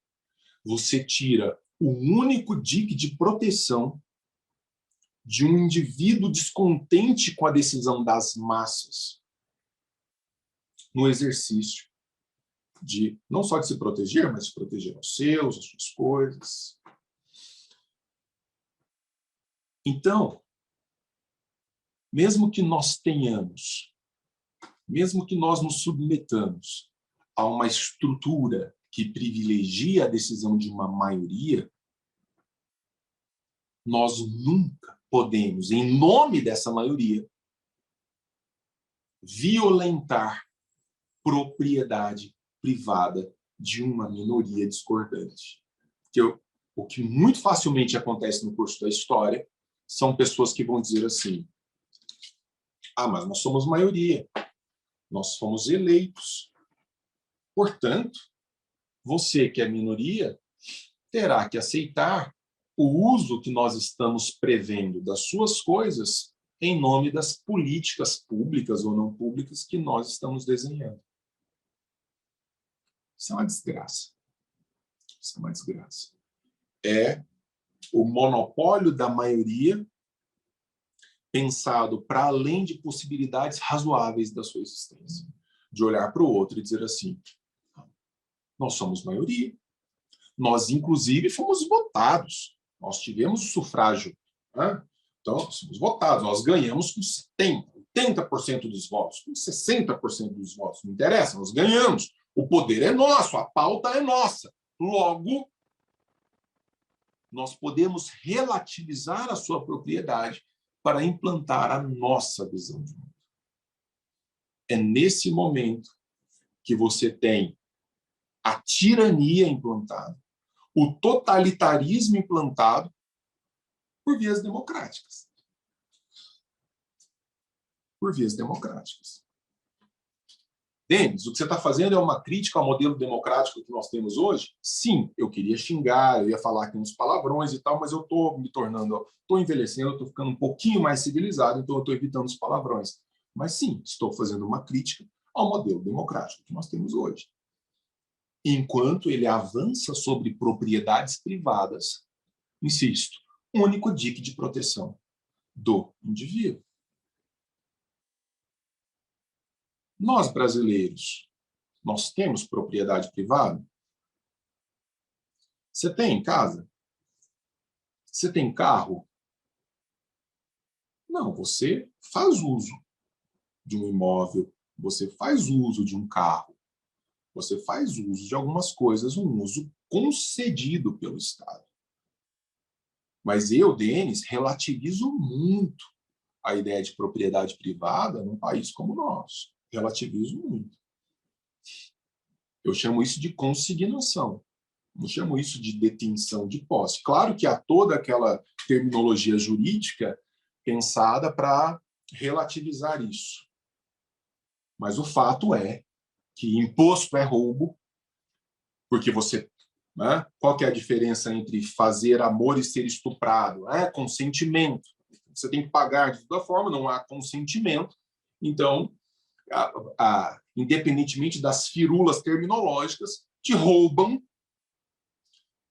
você tira o único dique de proteção de um indivíduo descontente com a decisão das massas no exercício de não só de se proteger, mas de proteger os seus, as suas coisas. Então, mesmo que nós nos submetamos a uma estrutura que privilegia a decisão de uma maioria, nós nunca podemos, em nome dessa maioria, violentar propriedade privada de uma minoria discordante. O que muito facilmente acontece no curso da história são pessoas que vão dizer assim: mas nós somos maioria, nós fomos eleitos. Portanto, você que é minoria terá que aceitar o uso que nós estamos prevendo das suas coisas em nome das políticas públicas ou não públicas que nós estamos desenhando. Isso é uma desgraça. Isso é uma desgraça. É o monopólio da maioria pensado para além de possibilidades razoáveis da sua existência. De olhar para o outro e dizer assim: nós somos maioria. Nós, inclusive, fomos votados. Nós tivemos o sufrágio. Né? Então, somos votados. Nós ganhamos com 80% dos votos, com 60% dos votos. Não interessa, nós ganhamos. O poder é nosso, a pauta é nossa. Logo, nós podemos relativizar a sua propriedade para implantar a nossa visão de mundo. É nesse momento que você tem a tirania implantada, o totalitarismo implantado por vias democráticas. por vias democráticas. Denis, o que você está fazendo é uma crítica ao modelo democrático que nós temos hoje? Sim, eu queria xingar, eu ia falar aqui uns palavrões e tal, mas eu estou me tornando, estou envelhecendo, estou ficando um pouquinho mais civilizado, então eu estou evitando os palavrões. Mas sim, estou fazendo uma crítica ao modelo democrático que nós temos hoje. Enquanto ele avança sobre propriedades privadas, insisto, único dique de proteção do indivíduo. Nós, brasileiros, nós temos propriedade privada? Você tem casa? Você tem carro? Não, você faz uso de um imóvel, você faz uso de um carro, você faz uso de algumas coisas, um uso concedido pelo Estado. Mas eu, Denis, relativizo muito a ideia de propriedade privada num país como o nosso. Relativizo muito. Eu chamo isso de consignação. Não chamo isso de detenção de posse. Claro que há toda aquela terminologia jurídica pensada para relativizar isso. Mas o fato é que imposto é roubo, porque você... Né? Qual que é a diferença entre fazer amor e ser estuprado? É consentimento. Você tem que pagar de toda forma, não há consentimento. Então, independentemente das firulas terminológicas, te roubam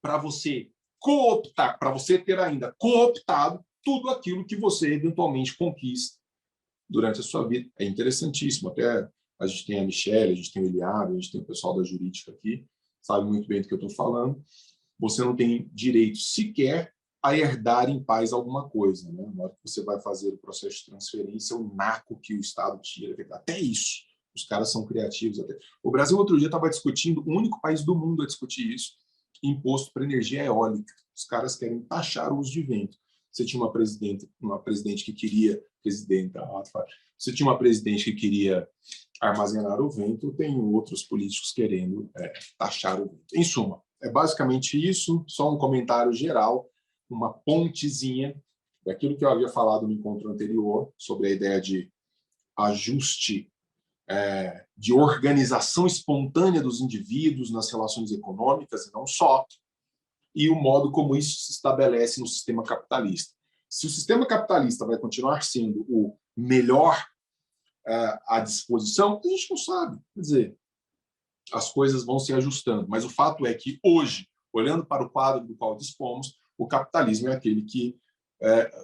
para você cooptar, para você ter ainda cooptado tudo aquilo que você eventualmente conquista durante a sua vida. É interessantíssimo. Até a gente tem a Michelle, a gente tem o Eliado, a gente tem o pessoal da jurídica aqui, sabe muito bem do que eu estou falando. Você não tem direito sequer a herdar em paz alguma coisa. Né? Na hora que você vai fazer o processo de transferência, o naco que o Estado tira. Até isso. Os caras são criativos. Até. O Brasil, outro dia, estava discutindo, o único país do mundo a discutir isso, imposto para energia eólica. Os caras querem taxar o uso de vento. Você tinha uma presidente que queria... Você tinha uma presidente que queria armazenar o vento, tem outros políticos querendo taxar o vento. Em suma, é basicamente isso, só um comentário geral, uma pontezinha daquilo que eu havia falado no encontro anterior, sobre a ideia de ajuste, de organização espontânea dos indivíduos nas relações econômicas, e não só, e o modo como isso se estabelece no sistema capitalista. Se o sistema capitalista vai continuar sendo o melhor à disposição, a gente não sabe. Quer dizer, as coisas vão se ajustando. Mas o fato é que hoje, olhando para o quadro do qual dispomos, o capitalismo é aquele que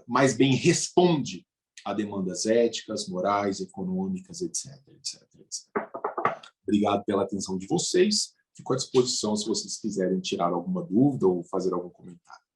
mais bem responde a demandas éticas, morais, econômicas, etc, etc, etc. Obrigado pela atenção de vocês. Fico à disposição se vocês quiserem tirar alguma dúvida ou fazer algum comentário.